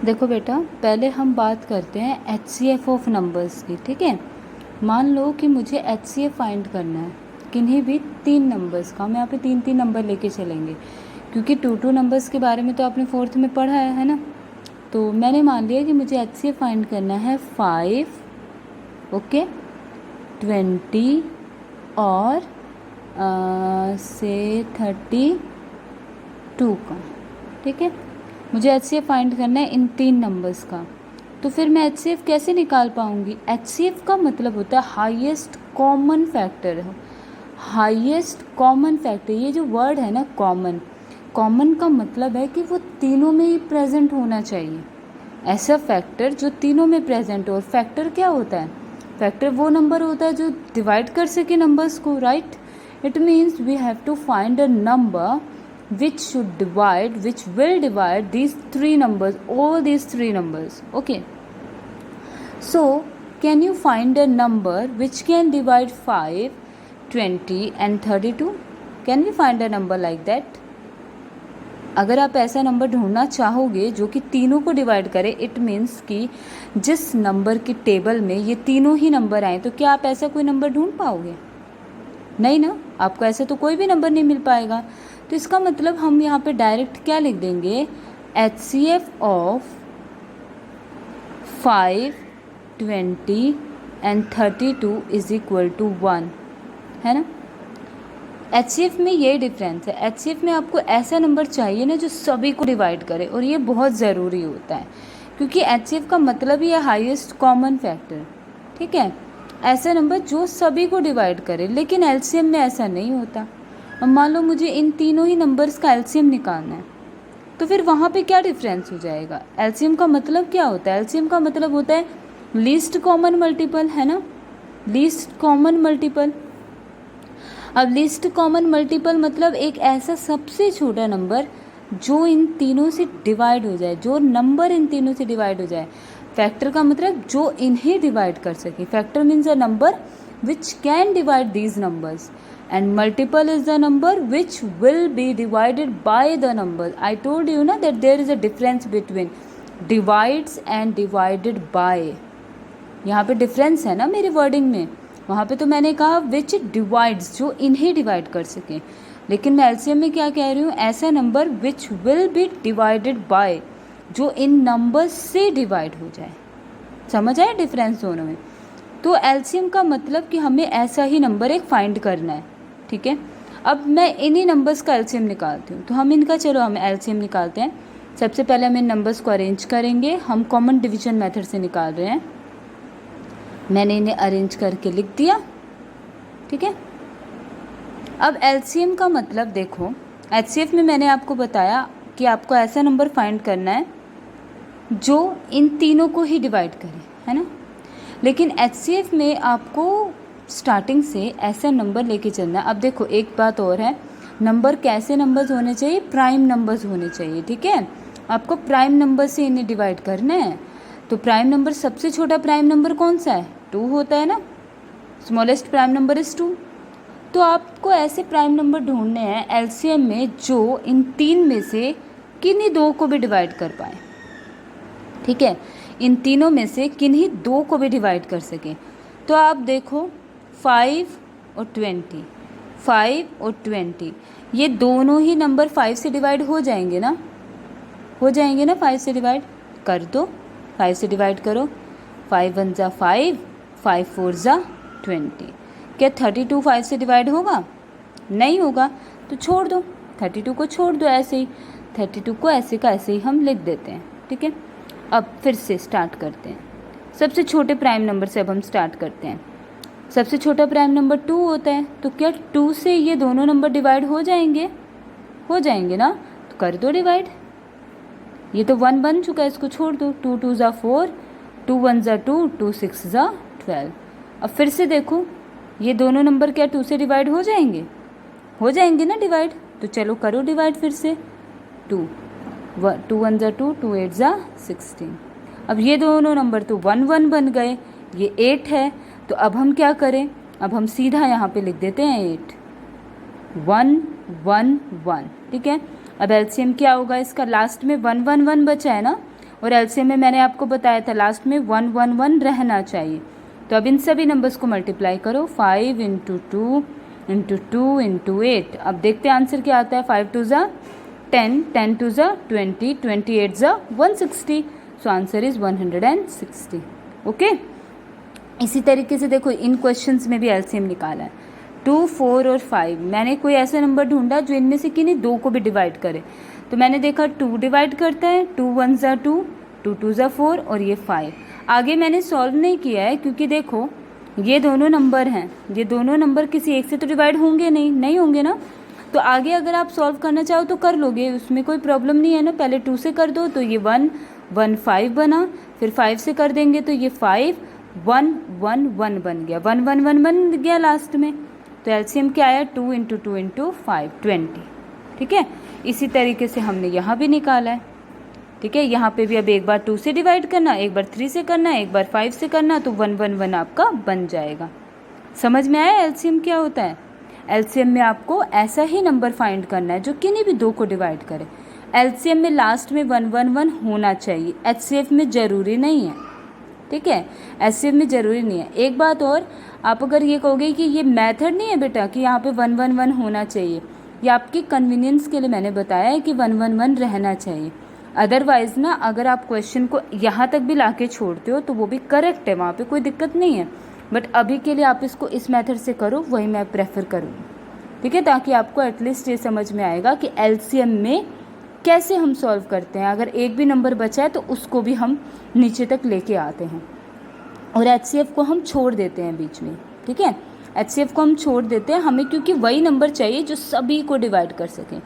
देखो बेटा, पहले हम बात करते हैं HCF ऑफ नंबर्स की। ठीक है, मान लो कि मुझे HCF फाइंड करना है किन्हीं भी 3 नंबर्स का। हम यहाँ पे 3 नंबर लेके चलेंगे, क्योंकि 2 नंबर्स के बारे में तो आपने 4th में पढ़ा है ना। तो मैंने मान लिया कि मुझे HCF फाइंड करना है 5, ओके, 20 और से 32 का। ठीक है, मुझे HCF फाइंड करना है इन 3 नंबर्स का। तो फिर मैं HCF कैसे निकाल पाऊँगी? HCF का मतलब होता है highest common factor. Highest common factor, ये जो वर्ड है ना कॉमन, कॉमन का मतलब है कि वो तीनों में ही प्रेजेंट होना चाहिए। ऐसा फैक्टर जो तीनों में प्रेजेंट हो। और फैक्टर क्या होता है? फैक्टर वो नंबर होता है जो डिवाइड कर सके नंबर्स को, right? It means we have to find a number which will divide these 3 numbers, all these 3 numbers. Okay, so can you find a number which can divide 5, 20 and 32? Can we find a number like that? अगर आप ऐसा number ढूंढना चाहोगे जो कि तीनों को divide करे, इट मीन्स कि जिस नंबर की टेबल में ये तीनों ही नंबर आए, तो क्या आप ऐसा कोई नंबर ढूंढ पाओगे? नहीं ना, आपको ऐसा तो कोई भी नंबर नहीं मिल पाएगा। तो इसका मतलब हम यहाँ पे डायरेक्ट क्या लिख देंगे? HCF of 5, 20 and 32 is equal to 1, है ना। HCF में ये डिफरेंस है। HCF में आपको ऐसा नंबर चाहिए ना जो सभी को डिवाइड करे, और ये बहुत ज़रूरी होता है, क्योंकि HCF का मतलब ही है हाईएस्ट कॉमन फैक्टर। ठीक है, ऐसा नंबर जो सभी को डिवाइड करे। लेकिन LCM में ऐसा नहीं होता। अब मान लो मुझे इन तीनों ही नंबर्स का LCM निकालना है, तो फिर वहाँ पे क्या डिफरेंस हो जाएगा? LCM का मतलब क्या होता है? LCM का मतलब होता है लीस्ट कॉमन मल्टीपल, है ना, लीस्ट कॉमन मल्टीपल। अब लीस्ट कॉमन मल्टीपल मतलब एक ऐसा सबसे छोटा नंबर जो इन तीनों से डिवाइड हो जाए, जो नंबर इन तीनों से डिवाइड हो जाए। फैक्टर का मतलब जो इन्हें डिवाइड कर सके। Factor means a number which can divide these numbers, and multiple is the number which will be divided by the number. I told you na that there is a difference between divides and divided by. यहाँ पे difference है ना मेरी wording में। वहाँ पे तो मैंने कहा विच डिवाइड्स, जो इन्हें डिवाइड कर सके। लेकिन मैं LCM में क्या कह रही हूँ? ऐसा number which will be divided by, जो इन नंबर से डिवाइड हो जाए। समझ आया डिफरेंस दोनों में? तो LCM का मतलब कि हमें ऐसा ही नंबर एक फाइंड करना है। ठीक है, अब मैं इन्हीं नंबर्स का LCM निकालती हूँ। तो हम इनका, चलो हम LCM निकालते हैं। सबसे पहले हम इन नंबर्स को अरेंज करेंगे। हम कॉमन डिवीजन मेथड से निकाल रहे हैं। मैंने इन्हें अरेंज करके लिख दिया। ठीक है, अब LCM का मतलब देखो, HCF में मैंने आपको बताया कि आपको ऐसा नंबर फाइंड करना है जो इन तीनों को ही डिवाइड करे, है ना। लेकिन HCF में आपको स्टार्टिंग से ऐसा नंबर लेके चलना है। अब देखो एक बात और है, नंबर कैसे नंबर्स होने चाहिए? प्राइम नंबर्स होने चाहिए। ठीक है, आपको प्राइम नंबर से इन्हें डिवाइड करना है। तो प्राइम नंबर, सबसे छोटा प्राइम नंबर कौन सा है? 2 होता है ना, स्मॉलेस्ट प्राइम नंबर इज़ 2। तो आपको ऐसे प्राइम नंबर ढूंढने हैं LCM में जो इन 3 में से किन्हीं 2 को भी डिवाइड कर पाए। ठीक है, इन तीनों में से किन्हीं 2 को भी डिवाइड कर सके। तो आप देखो 5 और 20, 5 और 20, ये दोनों ही नंबर 5 से डिवाइड हो जाएंगे ना, हो जाएंगे ना। 5 से डिवाइड कर दो, 5 से डिवाइड करो। 5 1 ज़ा 5, 5 4 ज़ा 20। क्या 32 5 से डिवाइड होगा? नहीं होगा, तो छोड़ दो, 32 को छोड़ दो ऐसे ही। 32 को ऐसे का ऐसे ही हम लिख देते हैं। ठीक है, अब फिर से स्टार्ट करते हैं। सबसे छोटे प्राइम नंबर से अब हम स्टार्ट करते हैं। सबसे छोटा प्राइम नंबर 2 होता है। तो क्या 2 से ये दोनों नंबर डिवाइड हो जाएंगे? हो जाएंगे ना, तो कर दो डिवाइड। ये तो 1 बन चुका है, इसको छोड़ दो। 2 2 ज़ा 4, 2 1 ज़ा 2, 2 6 ज़ा 12। अब फिर से देखो, ये दोनों नंबर क्या 2 से डिवाइड हो जाएंगे? हो जाएंगे ना डिवाइड। तो चलो करो डिवाइड फिर से। 2 1 ज़ा 2, 2 8 ज़ा 16। अब ये दोनों नंबर तो 1 1 बन गए, ये 8 है। तो अब हम क्या करें? अब हम सीधा यहाँ पे लिख देते हैं 8 1 1 1। ठीक है, अब LCM क्या होगा इसका? लास्ट में 1 1 1 बचा है ना, और एलसीएम में मैंने आपको बताया था लास्ट में 1 1 1 रहना चाहिए। तो अब इन सभी नंबर्स को मल्टीप्लाई करो, 5 इंटू 2 इंटू 2 इंटू 8। अब देखते हैं आंसर क्या आता है। 5 2 ज़ा 10, 10 2 ज़ा 20, 28 ज़ा 160। So answer is 160। ओके, इसी तरीके से देखो इन क्वेश्चंस में भी एलसीएम निकाला है। 2 4 और 5, मैंने कोई ऐसा नंबर ढूंढा जो इनमें से किन्हीं दो को भी डिवाइड करे। तो मैंने देखा 2 डिवाइड करता है, 2 1 ज़ा 2, 2 2 ज़ा 4 और ये 5। आगे मैंने सॉल्व नहीं किया है क्योंकि देखो ये दोनों नंबर हैं, ये दोनों नंबर किसी एक से तो डिवाइड होंगे नहीं होंगे ना। तो आगे अगर आप सॉल्व करना चाहो तो कर लोगे, उसमें कोई प्रॉब्लम नहीं है ना। पहले 2 से कर दो तो ये 1 1 5 बना, फिर 5 से कर देंगे तो ये 5 1 1 1 बन गया, 1 1 1 बन गया लास्ट में। तो एलसीएम क्या आया, 2 इंटू 2 इंटू 5 20। ठीक है, इसी तरीके से हमने यहाँ भी निकाला है। ठीक है, यहाँ पे भी अब एक बार 2 से डिवाइड करना, एक बार 3 से करना, एक बार 5 से करना, तो 1 1 1 आपका बन जाएगा। समझ में आया एलसीएम क्या होता है। एलसीएम में आपको ऐसा ही नंबर फाइंड करना है जो किन्हीं भी दो को डिवाइड करे। एलसीएम में लास्ट में 1 1 1 होना चाहिए, एचसीएफ में ज़रूरी नहीं है। ठीक है, एचसीएफ में ज़रूरी नहीं है। एक बात और, आप अगर ये कहोगे कि ये मेथड नहीं है बेटा कि यहाँ पे 1 1 1 होना चाहिए, ये आपकी कन्वीनियंस के लिए मैंने बताया है कि 1 1 1 रहना चाहिए। अदरवाइज़ ना अगर आप क्वेश्चन को यहाँ तक भी ला के छोड़ते हो तो वो भी करेक्ट है, वहाँ पे कोई दिक्कत नहीं है। बट अभी के लिए आप इसको इस मेथड से करो, वही मैं प्रेफर करूँगी। ठीक है, ताकि आपको एटलीस्ट ये समझ में आएगा कि एलसीएम में कैसे हम सॉल्व करते हैं। अगर एक भी नंबर बचा है तो उसको भी हम नीचे तक लेके आते हैं और एचसीएफ को हम छोड़ देते हैं बीच में। ठीक है, एचसीएफ को हम छोड़ देते हैं हमें, क्योंकि वही नंबर चाहिए जो सभी को डिवाइड कर सकें।